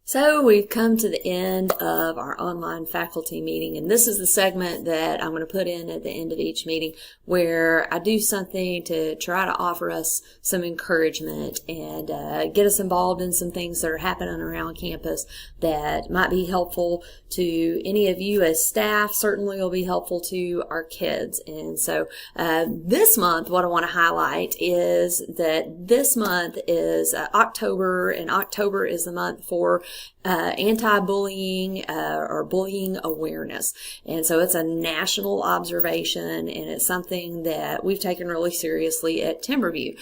So we've come to the end of our online faculty meeting, and this is the segment that I'm going to put in at the end of each meeting where I do something to try to offer us some encouragement and get us involved in some things that are happening around campus that might be helpful to any of you as staff. Certainly will be helpful to our kids. And so this month, what I want to highlight is that this month is October, and October is the month for anti-bullying or bullying awareness. And so it's a national observation, and it's something that we've taken really seriously at Timberview.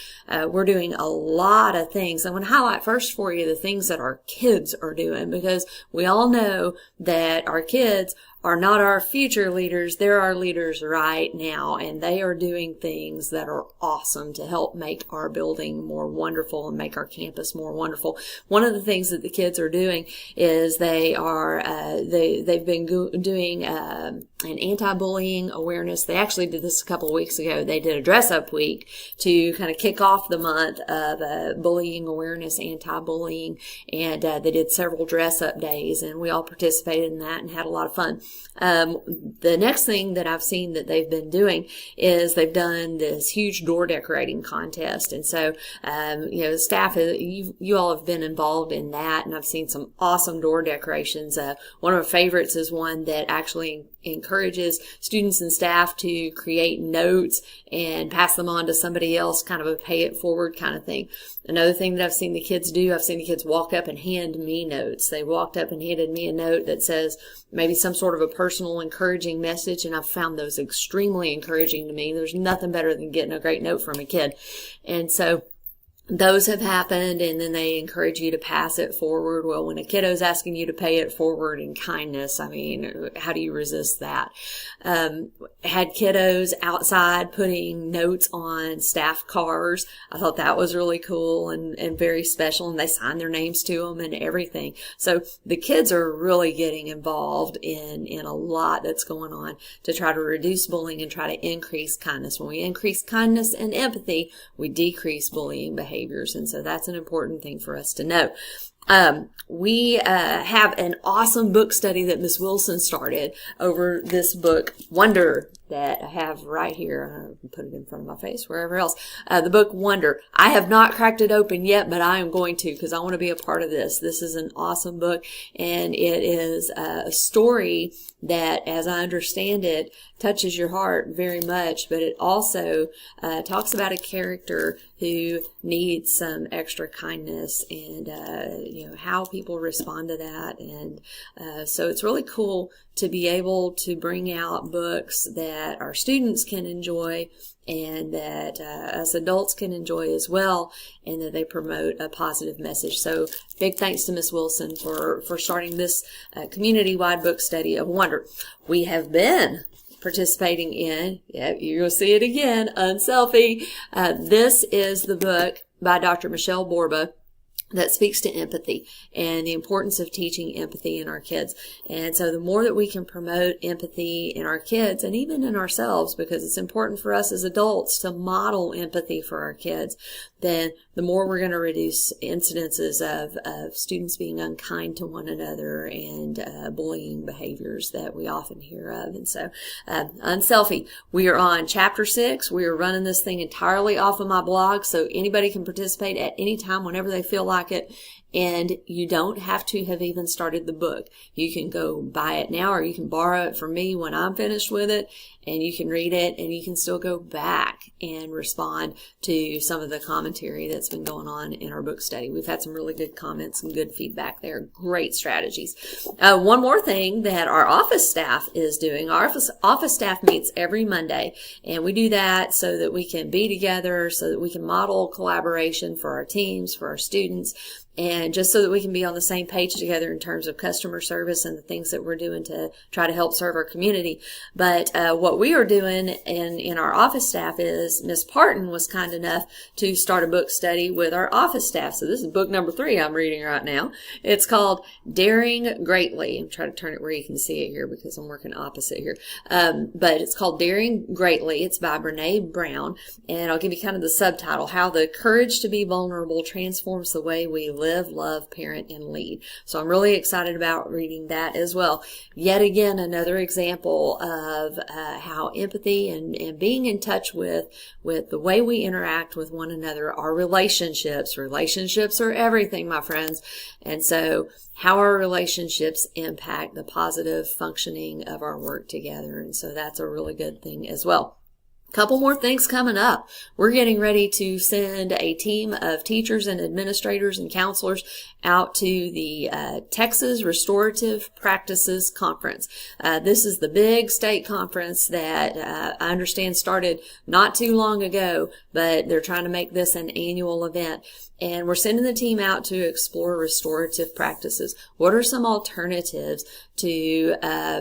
We're doing a lot of things. I'm going to highlight first for you the things that our kids are doing, because we all know that our kids are not our future leaders. They're our leaders right now, and they are doing things that are awesome to help make our building more wonderful and make our campus more wonderful. One of the things that the kids are doing is they've been doing an anti-bullying awareness. They actually did this a couple of weeks ago. They did a dress-up week to kind of kick off the month of bullying awareness, anti-bullying, and they did several dress-up days, and we all participated in that and had a lot of fun. The next thing that I've seen that they've been doing is they've done this huge door decorating contest. And so, staff, you all have been involved in that, and I've seen some awesome door decorations. One of my favorites is one that actually encourages students and staff to create notes and pass them on to somebody else, kind of a pay it forward kind of thing. Another thing that I've seen the kids do, I've seen the kids walk up and hand me notes. They walked up and handed me a note that says maybe some sort of a personal encouraging message, and I've found those extremely encouraging to me. There's nothing better than getting a great note from a kid. And so those have happened, and then they encourage you to pass it forward. Well, when a kiddo's asking you to pay it forward in kindness, I mean, how do you resist that? Had kiddos outside putting notes on staff cars. I thought that was really cool and very special, and they signed their names to them and everything. So the kids are really getting involved in a lot that's going on to try to reduce bullying and try to increase kindness. When we increase kindness and empathy, we decrease bullying behaviors. And so that's an important thing for us to know. We have an awesome book study that Miss Wilson started over this book, Wonder, that I have right here. I can put it in front of my face, wherever else. The book Wonder. I have not cracked it open yet, but I am going to, because I want to be a part of this. This is an awesome book, and it is a story that, as I understand it, touches your heart very much, but it also talks about a character who needs some extra kindness and how people respond to that. And so it's really cool to be able to bring out books that our students can enjoy and that us adults can enjoy as well, and that they promote a positive message. So big thanks to Miss Wilson for starting this community-wide book study of Wonder. We have been participating in, you'll see it again, Unselfie. This is the book by Dr. Michelle Borba that speaks to empathy and the importance of teaching empathy in our kids. And so the more that we can promote empathy in our kids and even in ourselves, because it's important for us as adults to model empathy for our kids, then the more we're going to reduce incidences of students being unkind to one another and bullying behaviors that we often hear of. And so Unselfie, we are on chapter 6. We are running this thing entirely off of my blog, so anybody can participate at any time whenever they feel like it. And you don't have to have even started the book. You can go buy it now, or you can borrow it from me when I'm finished with it, and you can read it, and you can still go back and respond to some of the commentary that's been going on in our book study. We've had some really good comments and good feedback there. Great strategies. One more thing that our office staff is doing. Our office staff meets every Monday, and we do that so that we can be together, so that we can model collaboration for our teams, for our students, and just so that we can be on the same page together in terms of customer service and the things that we're doing to try to help serve our community. But what we are doing in our office staff is Miss Parton was kind enough to start a book study with our office staff. So this is book number 3 I'm reading right now. It's called Daring Greatly. I'm trying to turn it where you can see it here because I'm working opposite here. But it's called Daring Greatly. It's by Brene Brown. And I'll give you kind of the subtitle, How the Courage to be Vulnerable Transforms the Way We Live, Love, Parent, and Lead. So I'm really excited about reading that as well. Yet again, another example of how empathy and being in touch with the way we interact with one another, our relationships. Relationships are everything, my friends. And so how our relationships impact the positive functioning of our work together. And so that's a really good thing as well. Couple more things coming up. We're getting ready to send a team of teachers and administrators and counselors out to the Texas Restorative Practices Conference. This is the big state conference that I understand started not too long ago, but they're trying to make this an annual event. And we're sending the team out to explore restorative practices. What are some alternatives to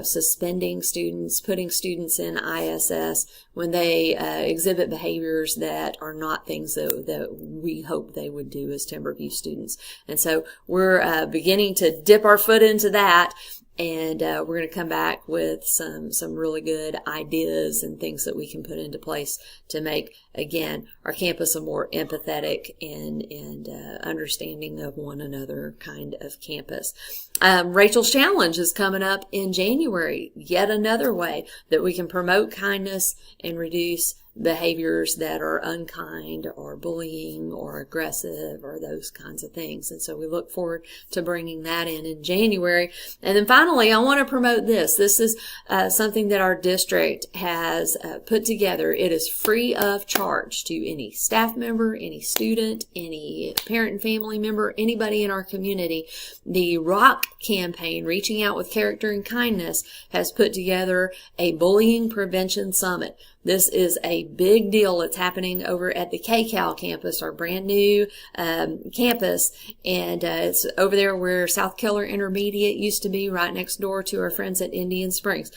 suspending students, putting students in ISS when they exhibit behaviors that are not things that we hope they would do as Timberview students? And so we're beginning to dip our foot into that. And we're going to come back with some really good ideas and things that we can put into place to make, again, our campus a more empathetic and understanding of one another kind of campus. Rachel's Challenge is coming up in January. Yet another way that we can promote kindness and reduce behaviors that are unkind or bullying or aggressive or those kinds of things. And so we look forward to bringing that in January. And then finally, I want to promote this. This is something that our district has put together. It is free of charge to any staff member, any student, any parent and family member, anybody in our community. The ROCK campaign, Reaching Out with Character and Kindness, has put together a bullying prevention summit. This is a big deal. It's happening over at the KCAL campus, our brand new campus, and it's over there where South Keller Intermediate used to be, right next door to our friends at Indian Springs.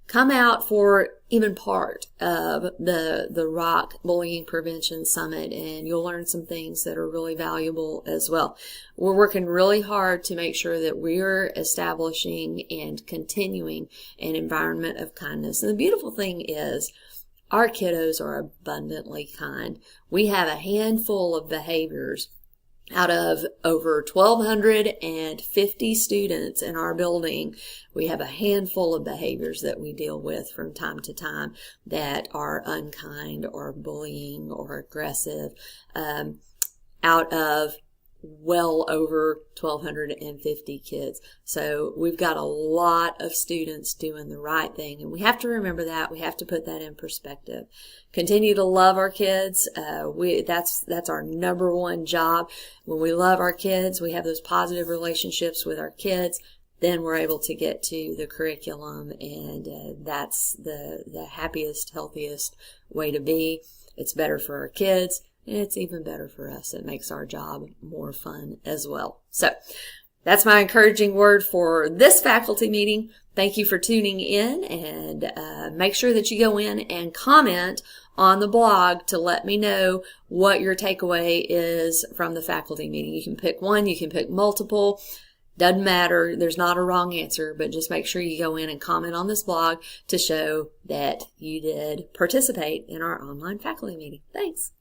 Come out for even part of the ROCK Bullying Prevention Summit, and you'll learn some things that are really valuable as well. We're working really hard to make sure that we're establishing and continuing an environment of kindness. And the beautiful thing is, our kiddos are abundantly kind. We have a handful of behaviors out of over 1,250 students in our building. We have a handful of behaviors that we deal with from time to time that are unkind or bullying or aggressive, out of well over 1,250 kids. So we've got a lot of students doing the right thing, and we have to remember that. We have to put that in perspective. Continue to love our kids. That's our number one job. When we love our kids, we have those positive relationships with our kids, then we're able to get to the curriculum, and that's the happiest, healthiest way to be. It's better for our kids. It's even better for us. It makes our job more fun as well. So that's my encouraging word for this faculty meeting. Thank you for tuning in, and make sure that you go in and comment on the blog to let me know what your takeaway is from the faculty meeting. You can pick one, you can pick multiple. Doesn't matter. There's not a wrong answer, but just make sure you go in and comment on this blog to show that you did participate in our online faculty meeting. Thanks.